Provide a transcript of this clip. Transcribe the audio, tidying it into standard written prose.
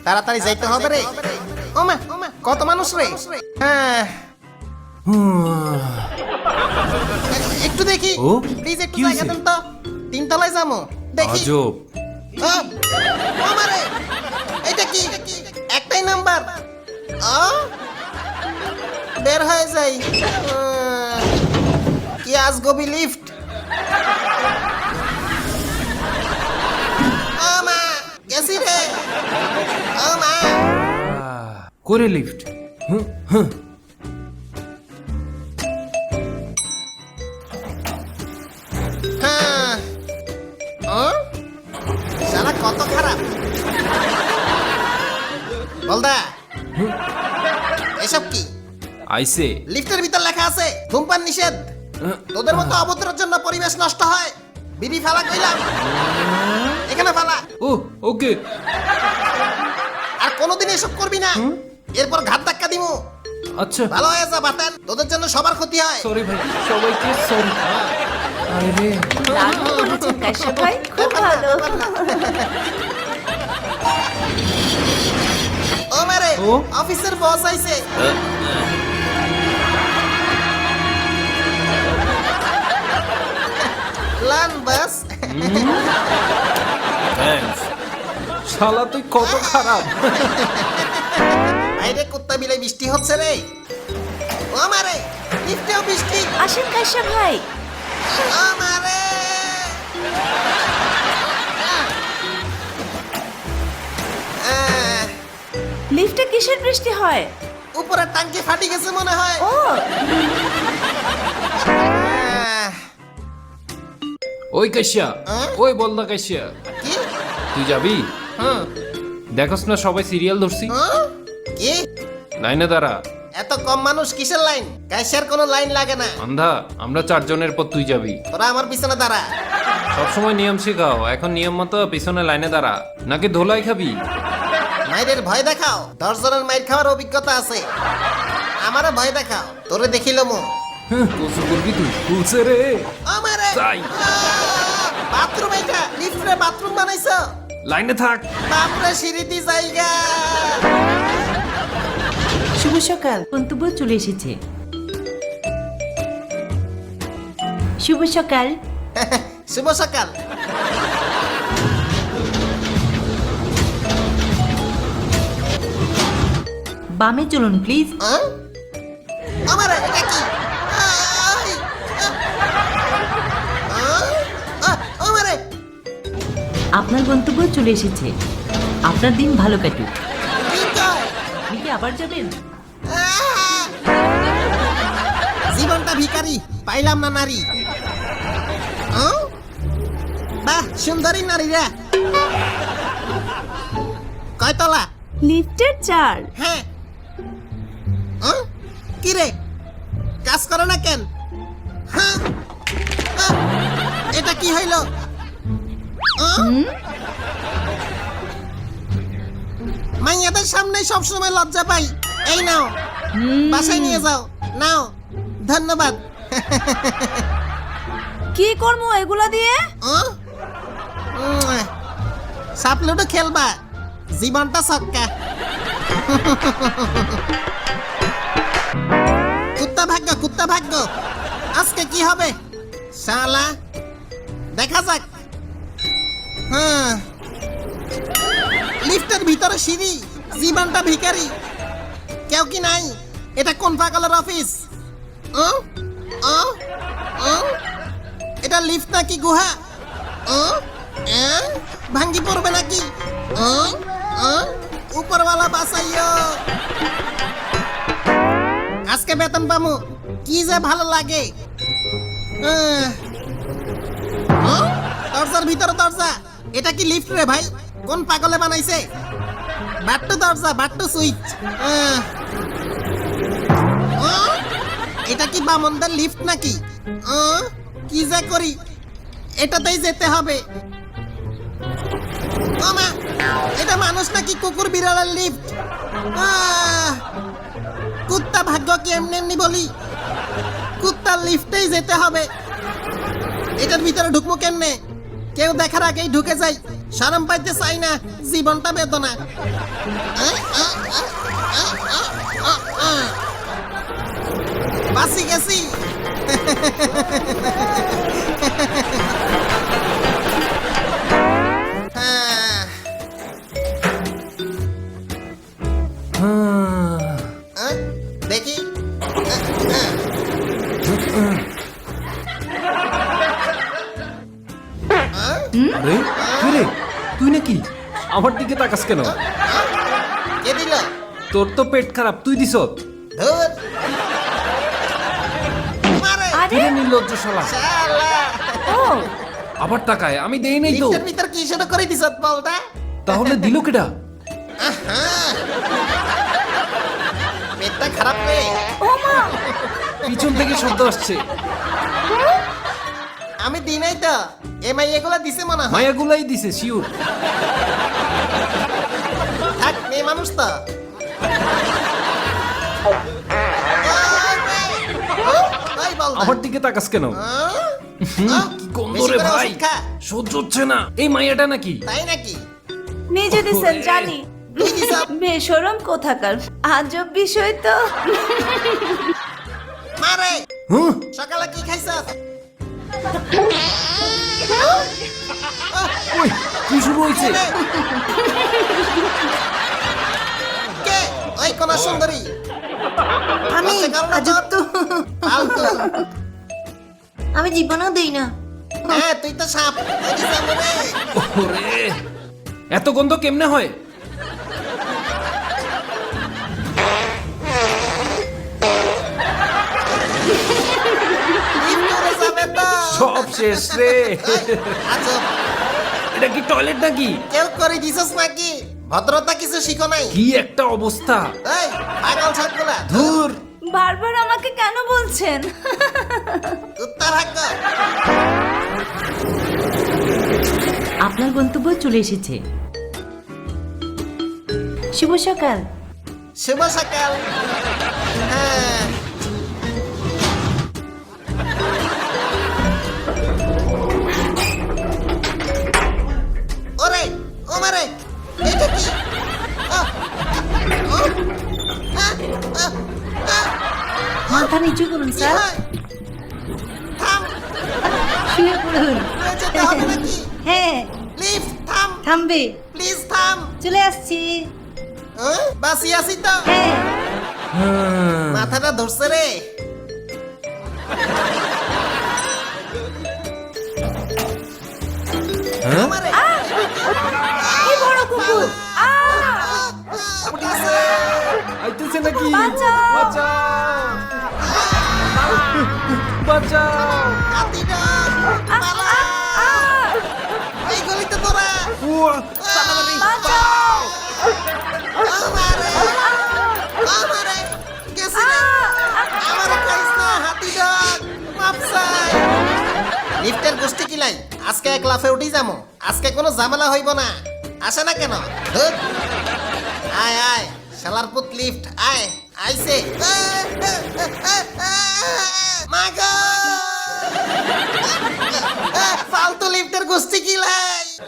তাড়াতাড়ি যাইতে হবে রে। ওমা কত মানুষ রে। হ্যাঁ একটু দেখি ও, প্লিজ, একটু কি জায়গা হইছে? দেন তো। তিনতলায় যাবো দেখি। আজব। ওমারে এটা কি একটাই নাম্বার। বের হয়ে যাই। কি আজগবি লিফট। মা গেছি রে। মা করে লিফট। শালা কত খারাপ। বলদা এসব কি? আইসে। লিফটের ভিতর লেখা আছে ধূমপান নিষেধ। তোদের মতো অভদ্রের জন্য পরিবেশ নষ্ট হয়। বিড়ি ফেলা কইলাম, এখানে ফেলা। ও ওকে। আর কোনোদিন এসব করবি না, এরপর ঘাত ধাক্কা দিমু। আচ্ছা ভালো হয়ে যা বাতেন, তোদের জন্য সবার ক্ষতি হয়। সরি ভাই, সবাইকে সরি। আরে রে, দারুণ করেছেন কাশ্যপ ভাই, খুব ভালো। ও মারে ও? অফিসের বস আইছে। লান বাস। থ্যাঙ্কস। শালা তুই কত খারাপ। বাইরে কুত্তা বিলাই বৃষ্টি হচ্ছে রে। ও মারে লিফটেও বৃষ্টি। আসেন কাশ্যপ ভাই। ও মারে লিফটে কিসের বৃষ্টি হয়? উপরে টাঙ্কি ফাটি গেছে মনে হয়। ও ওই কাশ্যা, হ্যাঁ? ওই বলদা কাশ্যা, কি? তুই যাবি? হুম। দেখোস না সবাই সিরিয়াল ধরছি। কি? লাইনে দাঁড়া। এত কম মানুষ কিসের লাইন? ক্যাশের কোনো লাইন লাগে না। আন্ধা, আমরা 4 জনের পর তুই যাবি। তোরা আমার পিছনে দাঁড়া। সবসময় নিয়ম শেখাও, এখন নিয়ম মতো পিছনে লাইনে দাঁড়া। নাকি ধোলাই খাবি? মায়ের ভয় দেখাও। 10 জনের মায়ের খাওয়ার অভিজ্ঞতা আছে। আমারও ভয় দেখাও, তোরে দেখিল মো। কসু করবি তুই? খুলছে রে। আমারে যাই। বাথরুম, এটা লিফটে বাথরুম বানাইছো? লাইনে থাক। বাপরে সিঁড়িতে জায়গা। শুভ সকাল। গন্তব্য চলে এসেছে। শুভ সকাল। শুভ সকাল। বামে চলুন প্লিজ। আমারে এটা কি? আই! আমারে আপনার গন্তব্য চলে এসেছে। আপনার দিন ভালো কাটুক। কি কয়? আপনি কি আবার যাবেন? জীবনটা ভিখারি, পাইলাম না নারী। বাহ, সুন্দরী নারীরা। কয়তলা? লিফটের 4। হ্যাঁ। কি রে, কাজ করে না কেন? হ্যাঁ। এটা কি হইল? মাইয়াদের সামনে সবসময় লজ্জা পাই। এই নাও, বাসায় নিয়ে যাও। নাও, ধন্যবাদ। কি করবো এগুলা দিয়ে? সাপলুডো খেলবা, জীবনটা ছক্কা। কুত্তা ভাগ্য, কুত্তা ভাগ্য। আজকে কি হবে শালা, দেখা যাক। লিফটের ভিতরে সিঁড়ি, জীবনটা ভিখারি। কেউ কি নাই? এটা কোন পাগলের অফিস? এটা লিফট নাকি গুহা? ভাঙ্গি পড়বে নাকি? উপরওয়ালা বাঁচাইও। আজকে বেতন পামু, কি যে ভালো লাগে। দরজার ভিতরে দরজা। এটা কি লিফট রে ভাই? কোন পাগলে বানাইছে? বাট্টু দরজা, বাট্টু সুইচ। এটা কি বামনদের লিফট নাকি? কি যে করি, এটাতেই যেতে হবে। ওমা, এটা মানুষ নাকি কুকুর বিড়ালের লিফট? কুত্তা ভাগ্য কি এমনি এমনি বলি? কুত্তার লিফটেই যেতে হবে। এটার ভিতরে ঢুকবো কেমনে? কেউ দেখার আগেই ঢুকে যাই। শরম পাইতে চাই না, জীবনটা বেদনা। বাঁচি গেছি। হ্যাঁ, দেখি। আরে কি রে, তুই নাকি? আমার দিকে তাকাস কেন? কে দিল? তোর তো পেট খারাপ, তুই দিছ। ধুর। মারে। কিরে নির্লজ্জ শালা, শালা। ও আবার তাকায়। আমি দেই নাই তো। লিফটের ভিতর কি শুরু করে দিছ বলটা? তাহলে দিল কেডা? পেটটা খারাপ রে। পিছন থেকে শব্দ আসছে। আমি দিই নাই তো, এমআই এগুলা দিছে মনে হয়। মায়াগুলাই দিছে শিওর। থাক, মেয়ে মানুষ তো। ওই বলটা। আমার দিকে তাকাস কেন? কি গন্ধ বেশি রে করে ভাই, ওষুধ খা। সহ্য হচ্ছে না। এই মায়াটা নাকি? তাই নাকি? নিজে দিছেন জানি, তুই দিছ? বেশরম কোথাকার, আজব বিষয় তো। মারে। হুঁ, সকালে কি খাইছ? ওই কি শুরু হয়েছে? কে? ওই কোন সুন্দরী? আমি লজ্জা করো না আজব তো, ফালতু। আমি জীবনও দিই না। হ্যাঁ, তুই তো সাপ। ওই দিছ আমারে। ওরে, এত গন্ধ কেমনে হয়? লিফট করে যাবে তো। সব শেষ রে। আজব। এটা কি টয়লেট নাকি? কেউ করে দিছস নাকি? ভদ্রতা কিছু শিখো নাই? কি একটা অবস্থা। এই পাগল ছাগলা। ধুর, বারবার আমাকে কেন বলছেন? উত্তর হাক্ক। আপনার গন্তব্য চলে এসেছে। শুভ সকাল। শুভ সকাল। হ্যাঁ। ওরে, ও মারে। এটা কি? আহ, ও, আহ, আহ, আহ, মাথা নিচু করুন কি স্যার, হয়? থাম, শুয়ে পড়ুন। রয়ে যেতে হবে নাকি? হ্যাঁ, লিফট থাম, থামবে, প্লিজ থাম। চলে আসছি। বাসি আছি তো। হ্যাঁ, মাথাটা ধরছে রে। আমারে। কি বড় কুকুর। উঠিছে। আইতেছে নাকি? বাঁচাও। বাঁচাও, বাঁচাও। হাতিটা, পালা। এই গলিতে তোরা। উয়া, আমারে, আমারে, গেছি রে। আমারে খাইস না, হাতিটা। মাপ চাই। লিফটের গোষ্ঠী কিলাই, আজকে এক লাফে উঠি যাবো। আজকে কোনো ঝামেলা হইব না। আসে না কেন? ধুর। আয় আয়, শালার পুত লিফট আয়। আইছে। মাগো। ফালতু লিফটের গোষ্ঠী কিলাই।